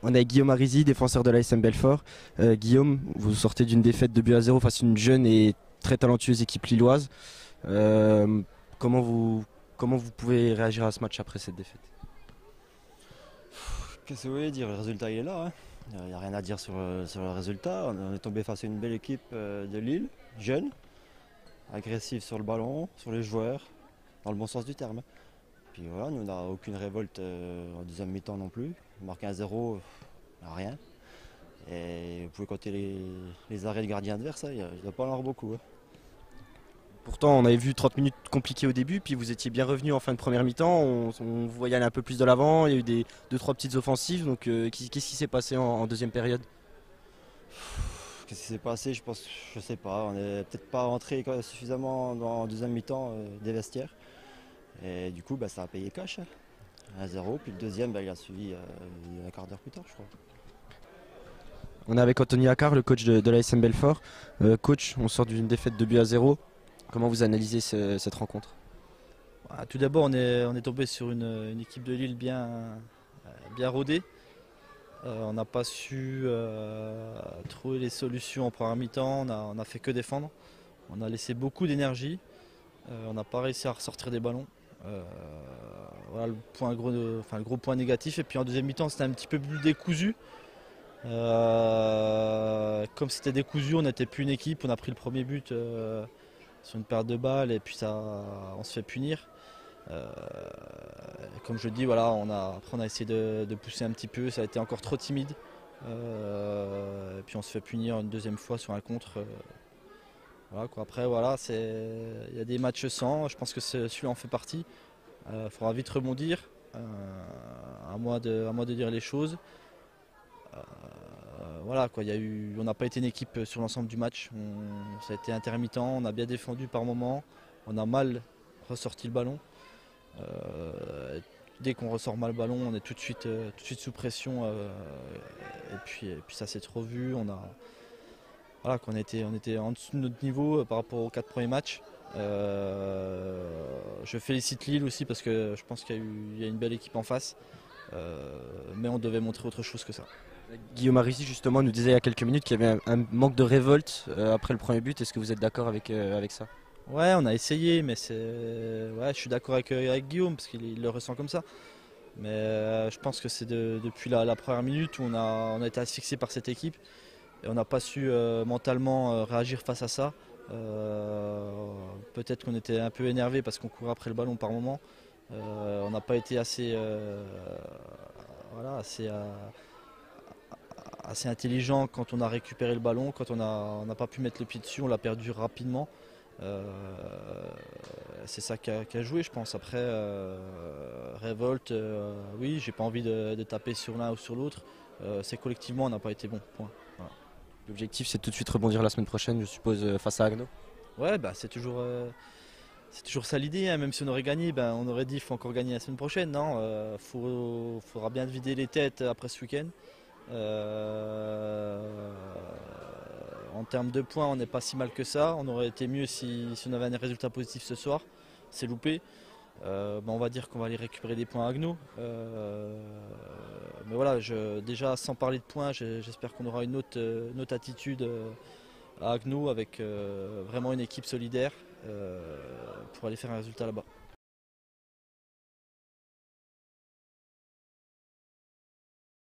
On a Guillaume Arizi, défenseur de l'ASM Belfort. Guillaume, vous sortez d'une défaite de but à 0 face à une jeune et très talentueuse équipe lilloise. Euh, comment vous, comment vous pouvez réagir à ce match après cette défaite? Qu'est-ce que vous voulez dire? Le résultat il est là, hein. Il n'y a rien à dire sur le résultat. On est tombé face à une belle équipe de Lille, jeune, agressive sur le ballon, sur les joueurs, dans le bon sens du terme. Puis voilà, nous on n'a aucune révolte en deuxième mi-temps non plus. On marque 1-0, rien. Et vous pouvez compter les arrêts de gardien adverse, hein, il ne doit pas en avoir beaucoup, hein. Pourtant, on avait vu 30 minutes compliquées au début, puis vous étiez bien revenu en fin de première mi-temps. On vous voyait aller un peu plus de l'avant. Il y a eu deux, trois petites offensives. Donc, qu'est-ce qui s'est passé en deuxième période? Qu'est-ce qui s'est passé? Je pense, je sais pas. On n'est peut-être pas rentré suffisamment en deuxième mi-temps des vestiaires. Et du coup, bah, ça a payé cash, hein. 1-0, puis le deuxième, bah, il a suivi un quart d'heure plus tard, je crois. On est avec Anthony Accard, le coach de l'ASM Belfort. Coach, on sort d'une défaite de but à 0. Comment vous analysez cette rencontre? Tout d'abord, on est tombé sur une équipe de Lille bien rodée. On n'a pas su trouver les solutions en première mi-temps. On a fait que défendre. On a laissé beaucoup d'énergie. On n'a pas réussi à ressortir des ballons. Euh, voilà le gros point négatif. Et puis en deuxième mi-temps, c'était un petit peu plus décousu. Comme c'était décousu, on n'était plus une équipe. On a pris le premier but sur une perte de balles et puis on se fait punir. Euh, Comme je dis, voilà, après on a essayé de pousser un petit peu, ça a été encore trop timide. Et puis on se fait punir une deuxième fois sur un contre. Voilà, quoi. Après, voilà, il y a des matchs sans, je pense que celui-là en fait partie. Il faudra vite rebondir, à moi de dire les choses. Voilà, quoi, on n'a pas été une équipe sur l'ensemble du match. Ça a été intermittent, on a bien défendu par moments, on a mal ressorti le ballon. Dès qu'on ressort mal le ballon, on est tout de suite sous pression. Et puis ça s'est trop vu. Voilà, on était en dessous de notre niveau par rapport aux 4 premiers matchs. Je félicite Lille aussi parce que je pense qu'il y a une belle équipe en face. Mais on devait montrer autre chose que ça. Guillaume Arizi, justement, nous disait il y a quelques minutes qu'il y avait un manque de révolte après le premier but. Est-ce que vous êtes d'accord avec ça? Ouais, on a essayé, mais ouais, je suis d'accord avec Guillaume parce qu'il le ressent comme ça. Mais je pense que c'est depuis la première minute où on a été asphyxié par cette équipe et on n'a pas su mentalement réagir face à ça. Peut-être qu'on était un peu énervé parce qu'on courait après le ballon par moment. On n'a pas été voilà, assez intelligent quand on a récupéré le ballon, quand on n'a pas pu mettre le pied dessus, on l'a perdu rapidement. Euh, c'est ça qui a joué, je pense. Après, révolte, oui, j'ai pas envie de taper sur l'un ou sur l'autre. C'est collectivement, on n'a pas été bon. Point. Voilà. L'objectif, c'est tout de suite rebondir la semaine prochaine, je suppose, face à Agno. Ouais, bah, c'est toujours ça l'idée, hein. Même si on aurait gagné, ben, on aurait dit qu'il faut encore gagner la semaine prochaine. Non, faudra bien vider les têtes après ce week-end. Euh, En termes de points, on n'est pas si mal que ça. On aurait été mieux si on avait un résultat positif ce soir. C'est loupé. On va dire qu'on va aller récupérer des points à Agno. Mais voilà, déjà sans parler de points, j'espère qu'on aura une autre attitude à Agno avec vraiment une équipe solidaire pour aller faire un résultat là-bas.